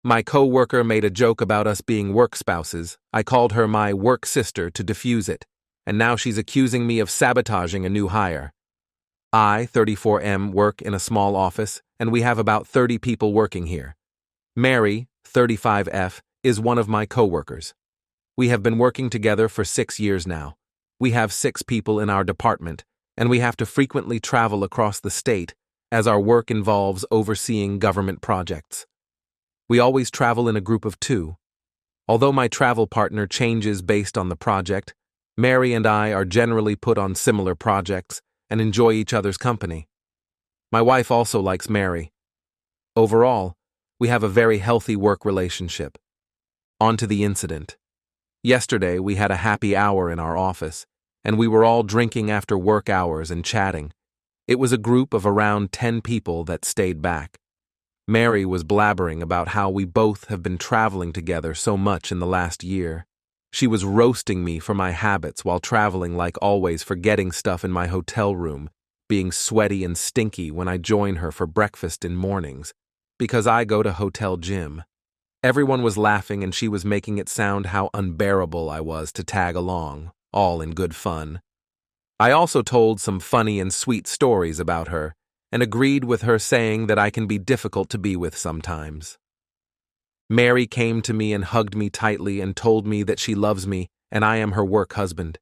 My coworker made a joke about us being work spouses. I called her my work sister to defuse it, and now she's accusing me of sabotaging a new hire. I, 34M, work in a small office, and we have about 30 people working here. Mary, 35F, is one of my coworkers. We have been working together for 6 years now. We have 6 people in our department, and we have to frequently travel across the state as our work involves overseeing government projects. We always travel in a group of 2. Although my travel partner changes based on the project, Mary and I are generally put on similar projects and enjoy each other's company. My wife also likes Mary. Overall, we have a very healthy work relationship. On to the incident. Yesterday, we had a happy hour in our office, and we were all drinking after work hours and chatting. It was a group of around 10 people that stayed back. Mary was blabbering about how we both have been traveling together so much in the last year. She was roasting me for my habits while traveling, like always forgetting stuff in my hotel room, being sweaty and stinky when I join her for breakfast in mornings, because I go to hotel gym. Everyone was laughing and she was making it sound how unbearable I was to tag along, all in good fun. I also told some funny and sweet stories about her, and agreed with her saying that I can be difficult to be with sometimes. Mary came to me and hugged me tightly and told me that she loves me and I am her work husband.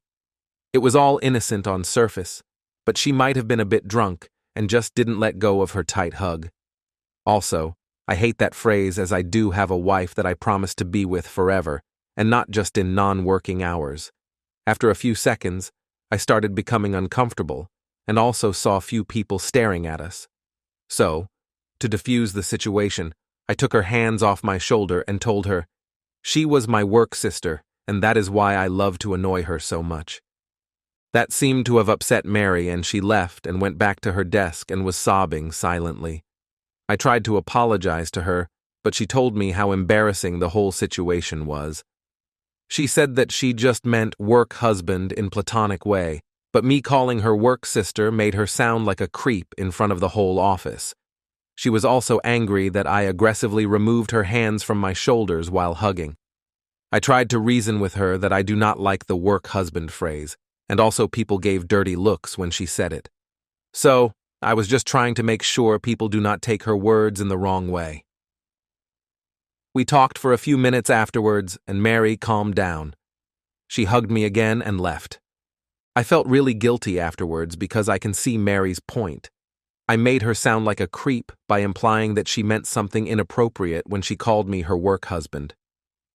It was all innocent on surface, but she might have been a bit drunk and just didn't let go of her tight hug. Also, I hate that phrase, as I do have a wife that I promise to be with forever, and not just in non-working hours. After a few seconds, I started becoming uncomfortable, and also saw a few people staring at us. So, to defuse the situation, I took her hands off my shoulder and told her she was my work sister, and that is why I love to annoy her so much. That seemed to have upset Mary, and she left and went back to her desk and was sobbing silently. I tried to apologize to her, but she told me how embarrassing the whole situation was. She said that she just meant work husband in platonic way, but me calling her work sister made her sound like a creep in front of the whole office. She was also angry that I aggressively removed her hands from my shoulders while hugging. I tried to reason with her that I do not like the work husband phrase, and also people gave dirty looks when she said it. So, I was just trying to make sure people do not take her words in the wrong way. We talked for a few minutes afterwards, and Mary calmed down. She hugged me again and left. I felt really guilty afterwards because I can see Mary's point. I made her sound like a creep by implying that she meant something inappropriate when she called me her work husband.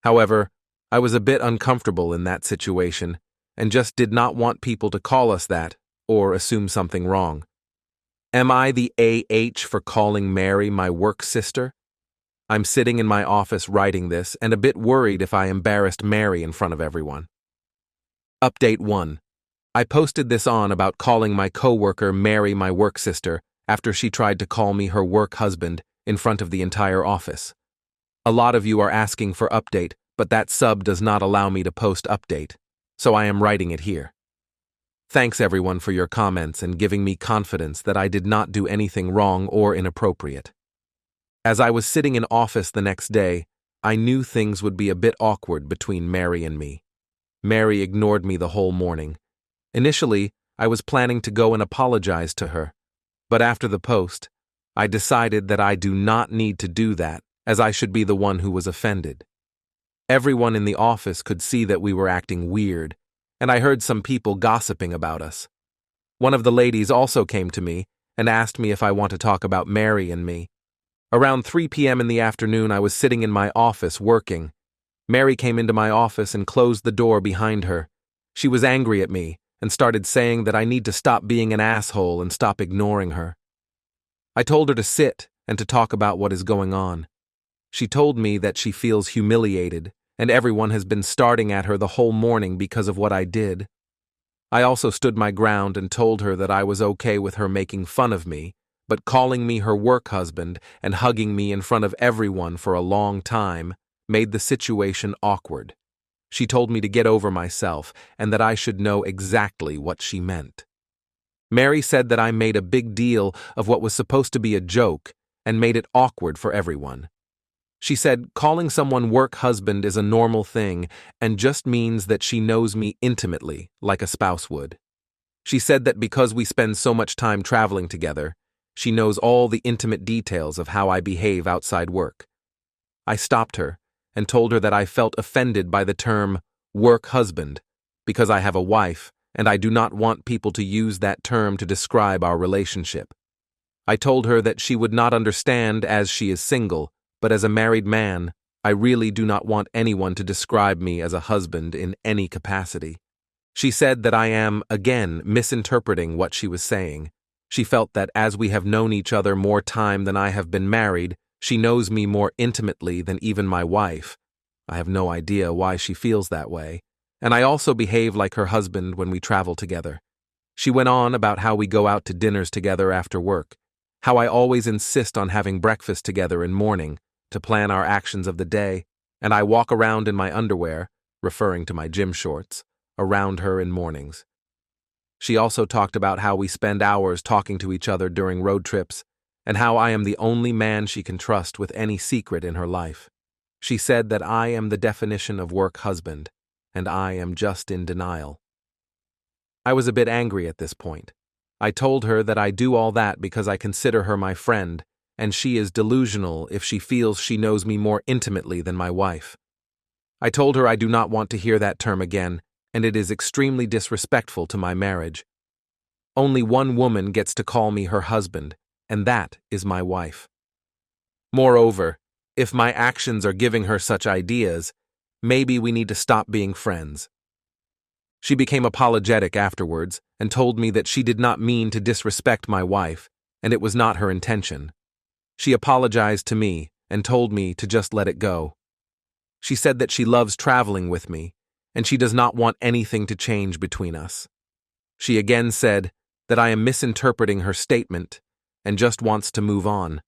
However, I was a bit uncomfortable in that situation and just did not want people to call us that or assume something wrong. Am I the AH for calling Mary my work sister? I'm sitting in my office writing this and a bit worried if I embarrassed Mary in front of everyone. Update 1. I posted this on about calling my coworker Mary my work sister after she tried to call me her work husband in front of the entire office. A lot of you are asking for update, but that sub does not allow me to post update, so I am writing it here. Thanks everyone for your comments and giving me confidence that I did not do anything wrong or inappropriate. As I was sitting in office the next day, I knew things would be a bit awkward between Mary and me. Mary ignored me the whole morning. Initially, I was planning to go and apologize to her, but after the post, I decided that I do not need to do that, as I should be the one who was offended. Everyone in the office could see that we were acting weird, and I heard some people gossiping about us. One of the ladies also came to me and asked me if I want to talk about Mary and me. Around 3 p.m. in the afternoon, I was sitting in my office working. Mary came into my office and closed the door behind her. She was angry at me and started saying that I need to stop being an asshole and stop ignoring her. I told her to sit and to talk about what is going on. She told me that she feels humiliated and everyone has been starting at her the whole morning because of what I did. I also stood my ground and told her that I was okay with her making fun of me, but calling me her work husband and hugging me in front of everyone for a long time made the situation awkward. She told me to get over myself and that I should know exactly what she meant. Mary said that I made a big deal of what was supposed to be a joke and made it awkward for everyone. She said calling someone work husband is a normal thing and just means that she knows me intimately, like a spouse would. She said that because we spend so much time traveling together, she knows all the intimate details of how I behave outside work. I stopped her and told her that I felt offended by the term work husband because I have a wife and I do not want people to use that term to describe our relationship. I told her that she would not understand as she is single, but as a married man, I really do not want anyone to describe me as a husband in any capacity. She said that I am, again, misinterpreting what she was saying. She felt that as we have known each other more time than I have been married, she knows me more intimately than even my wife. I have no idea why she feels that way, and I also behave like her husband when we travel together. She went on about how we go out to dinners together after work, how I always insist on having breakfast together in morning to plan our actions of the day, and I walk around in my underwear, referring to my gym shorts, around her in mornings. She also talked about how we spend hours talking to each other during road trips, and how I am the only man she can trust with any secret in her life. She said that I am the definition of work husband, and I am just in denial. I was a bit angry at this point. I told her that I do all that because I consider her my friend, and she is delusional if she feels she knows me more intimately than my wife. I told her I do not want to hear that term again, and it is extremely disrespectful to my marriage. Only one woman gets to call me her husband, and that is my wife. Moreover, if my actions are giving her such ideas, maybe we need to stop being friends. She became apologetic afterwards and told me that she did not mean to disrespect my wife, and it was not her intention. She apologized to me and told me to just let it go. She said that she loves traveling with me, and she does not want anything to change between us. She again said that I am misinterpreting her statement and just wants to move on.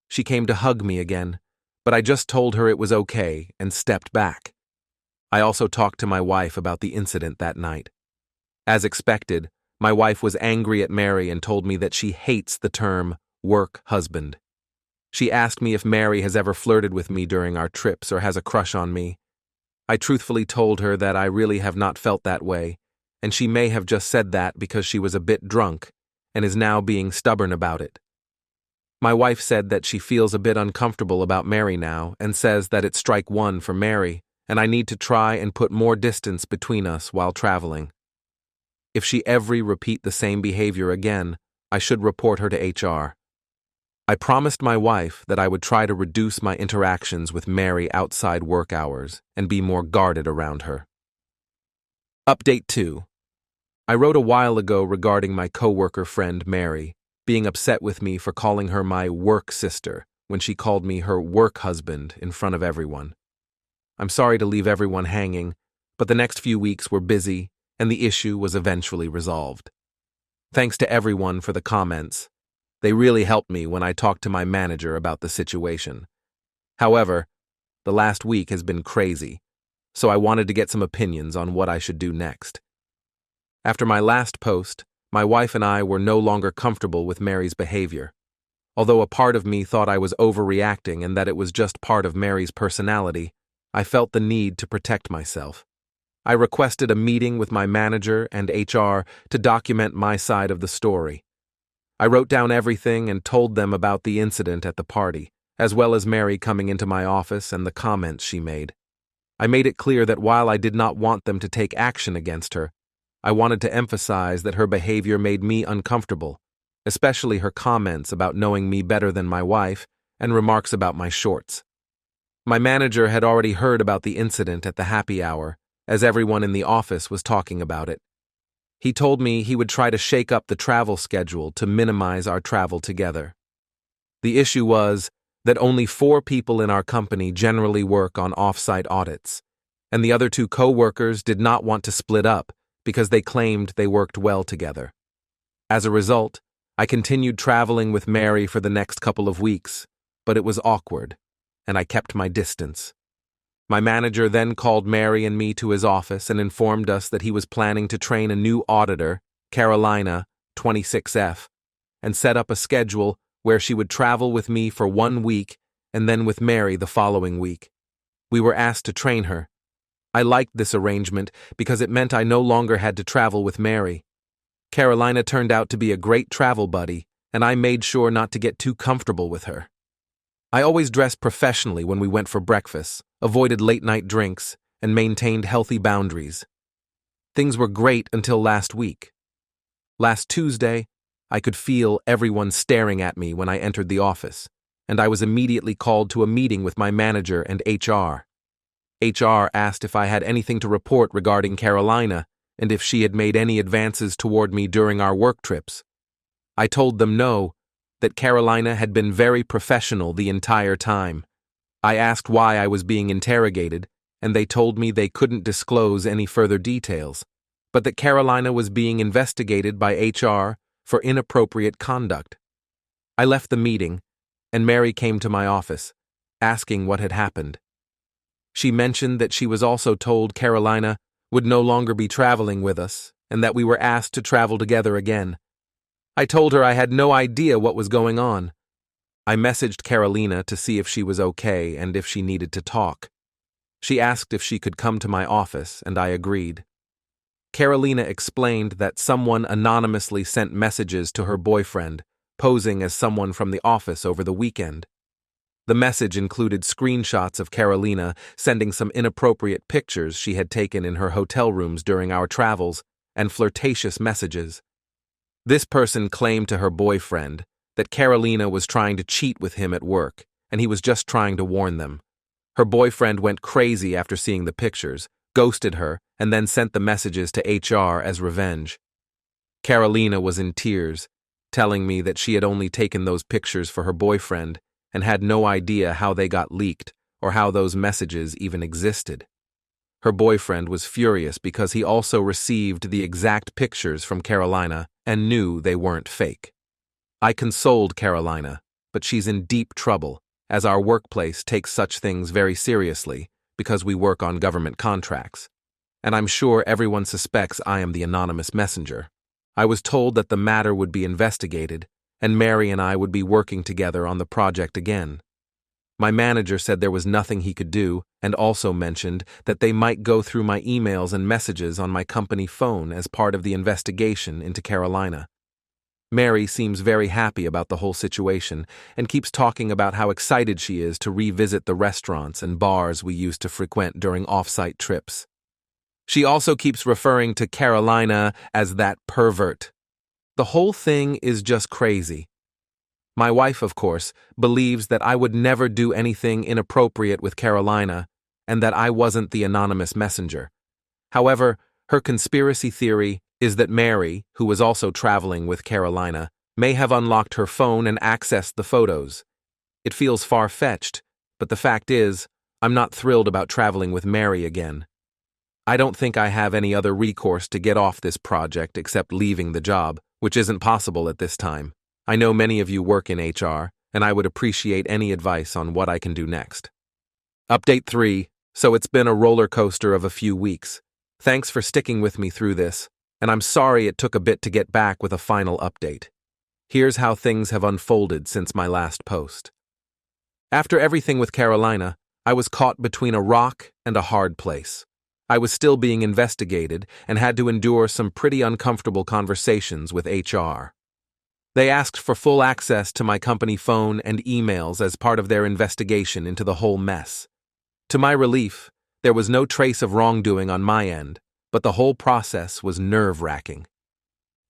She came to hug me again, but I just told her it was okay and stepped back. I also talked to my wife about the incident that night. As expected, my wife was angry at Mary and told me that she hates the term work husband. She asked me if Mary has ever flirted with me during our trips or has a crush on me. I truthfully told her that I really have not felt that way, and she may have just said that because she was a bit drunk and is now being stubborn about it. My wife said that she feels a bit uncomfortable about Mary now and says that it's strike one for Mary, and I need to try and put more distance between us while traveling. If she ever repeat the same behavior again, I should report her to HR. I promised my wife that I would try to reduce my interactions with Mary outside work hours and be more guarded around her. Update 2. I wrote a while ago regarding my coworker friend Mary being upset with me for calling her my work sister when she called me her work husband in front of everyone. I'm sorry to leave everyone hanging, but the next few weeks were busy and the issue was eventually resolved. Thanks to everyone for the comments. They really helped me when I talked to my manager about the situation. However, the last week has been crazy, so I wanted to get some opinions on what I should do next. After my last post, my wife and I were no longer comfortable with Mary's behavior. Although a part of me thought I was overreacting and that it was just part of Mary's personality, I felt the need to protect myself. I requested a meeting with my manager and HR to document my side of the story. I wrote down everything and told them about the incident at the party, as well as Mary coming into my office and the comments she made. I made it clear that while I did not want them to take action against her, I wanted to emphasize that her behavior made me uncomfortable, especially her comments about knowing me better than my wife and remarks about my shorts. My manager had already heard about the incident at the happy hour, as everyone in the office was talking about it. He told me he would try to shake up the travel schedule to minimize our travel together. The issue was that only 4 people in our company generally work on off-site audits, and the other 2 co-workers did not want to split up because they claimed they worked well together. As a result, I continued traveling with Mary for the next couple of weeks, but it was awkward, and I kept my distance. My manager then called Mary and me to his office and informed us that he was planning to train a new auditor, Carolina, 26F, and set up a schedule where she would travel with me for 1 week and then with Mary the following week. We were asked to train her. I liked this arrangement because it meant I no longer had to travel with Mary. Carolina turned out to be a great travel buddy, and I made sure not to get too comfortable with her. I always dressed professionally when we went for breakfast, avoided late-night drinks, and maintained healthy boundaries. Things were great until last week. Last Tuesday, I could feel everyone staring at me when I entered the office, and I was immediately called to a meeting with my manager and HR. HR asked if I had anything to report regarding Carolina and if she had made any advances toward me during our work trips. I told them no, that Carolina had been very professional the entire time. I asked why I was being interrogated, and they told me they couldn't disclose any further details, but that Carolina was being investigated by HR for inappropriate conduct. I left the meeting, and Mary came to my office, asking what had happened. She mentioned that she was also told Carolina would no longer be traveling with us, and that we were asked to travel together again. I told her I had no idea what was going on. I messaged Carolina to see if she was okay and if she needed to talk. She asked if she could come to my office, and I agreed. Carolina explained that someone anonymously sent messages to her boyfriend, posing as someone from the office over the weekend. The message included screenshots of Carolina sending some inappropriate pictures she had taken in her hotel rooms during our travels, and flirtatious messages. This person claimed to her boyfriend that Carolina was trying to cheat with him at work, and he was just trying to warn them. Her boyfriend went crazy after seeing the pictures, ghosted her, and then sent the messages to HR as revenge. Carolina was in tears, telling me that she had only taken those pictures for her boyfriend and had no idea how they got leaked or how those messages even existed. Her boyfriend was furious because he also received the exact pictures from Carolina and knew they weren't fake. I consoled Carolina, but she's in deep trouble, as our workplace takes such things very seriously because we work on government contracts. And I'm sure everyone suspects I am the anonymous messenger. I was told that the matter would be investigated, and Mary and I would be working together on the project again. My manager said there was nothing he could do, and also mentioned that they might go through my emails and messages on my company phone as part of the investigation into Carolina. Mary seems very happy about the whole situation and keeps talking about how excited she is to revisit the restaurants and bars we used to frequent during off-site trips. She also keeps referring to Carolina as that pervert. The whole thing is just crazy. My wife, of course, believes that I would never do anything inappropriate with Carolina and that I wasn't the anonymous messenger. However, her conspiracy theory is that Mary, who was also traveling with Carolina, may have unlocked her phone and accessed the photos. It feels far-fetched, but the fact is, I'm not thrilled about traveling with Mary again. I don't think I have any other recourse to get off this project except leaving the job, which isn't possible at this time. I know many of you work in HR, and I would appreciate any advice on what I can do next. Update 3. So it's been a roller coaster of a few weeks. Thanks for sticking with me through this, and I'm sorry it took a bit to get back with a final update. Here's how things have unfolded since my last post. After everything with Carolina, I was caught between a rock and a hard place. I was still being investigated and had to endure some pretty uncomfortable conversations with HR. They asked for full access to my company phone and emails as part of their investigation into the whole mess. To my relief, there was no trace of wrongdoing on my end, but the whole process was nerve-wracking.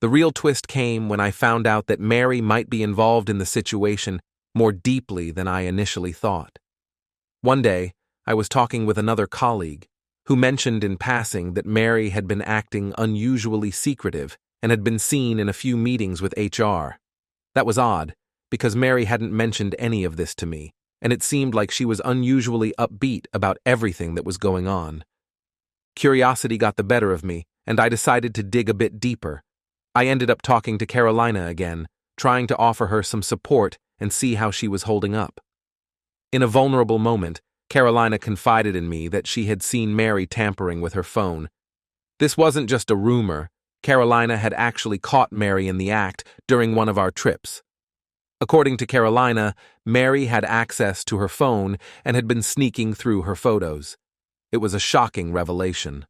The real twist came when I found out that Mary might be involved in the situation more deeply than I initially thought. One day, I was talking with another colleague who mentioned in passing that Mary had been acting unusually secretive and had been seen in a few meetings with HR. That was odd, because Mary hadn't mentioned any of this to me, and it seemed like she was unusually upbeat about everything that was going on. Curiosity got the better of me, and I decided to dig a bit deeper. I ended up talking to Carolina again, trying to offer her some support and see how she was holding up. In a vulnerable moment, Carolina confided in me that she had seen Mary tampering with her phone. This wasn't just a rumor. Carolina had actually caught Mary in the act during one of our trips. According to Carolina, Mary had access to her phone and had been sneaking through her photos. It was a shocking revelation.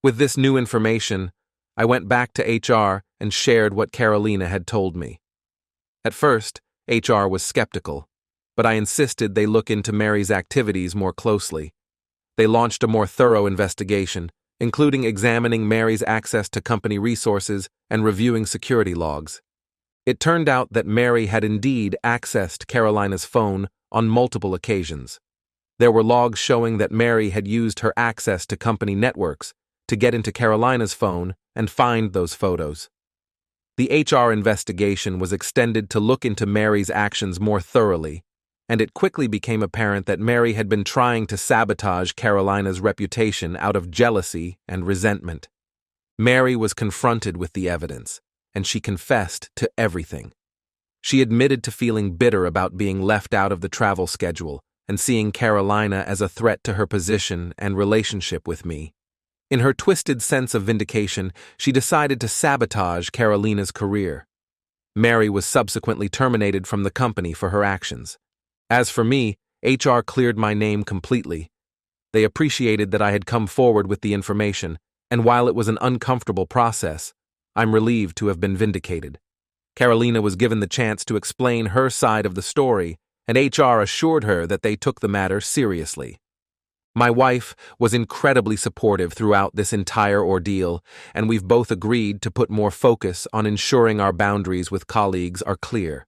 With this new information, I went back to HR and shared what Carolina had told me. At first, HR was skeptical, but I insisted they look into Mary's activities more closely. They launched a more thorough investigation, including examining Mary's access to company resources and reviewing security logs. It turned out that Mary had indeed accessed Carolina's phone on multiple occasions. There were logs showing that Mary had used her access to company networks to get into Carolina's phone and find those photos. The HR investigation was extended to look into Mary's actions more thoroughly, and it quickly became apparent that Mary had been trying to sabotage Carolina's reputation out of jealousy and resentment. Mary was confronted with the evidence, and she confessed to everything. She admitted to feeling bitter about being left out of the travel schedule and seeing Carolina as a threat to her position and relationship with me. In her twisted sense of vindication, she decided to sabotage Carolina's career. Mary was subsequently terminated from the company for her actions. As for me, HR cleared my name completely. They appreciated that I had come forward with the information, and while it was an uncomfortable process, I'm relieved to have been vindicated. Carolina was given the chance to explain her side of the story, and HR assured her that they took the matter seriously. My wife was incredibly supportive throughout this entire ordeal, and we've both agreed to put more focus on ensuring our boundaries with colleagues are clear.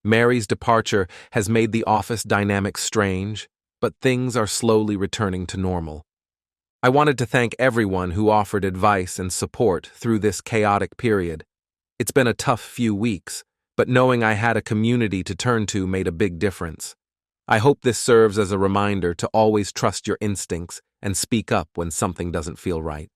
Mary's departure has made the office dynamic strange, but things are slowly returning to normal. I wanted to thank everyone who offered advice and support through this chaotic period. It's been a tough few weeks, but knowing I had a community to turn to made a big difference. I hope this serves as a reminder to always trust your instincts and speak up when something doesn't feel right.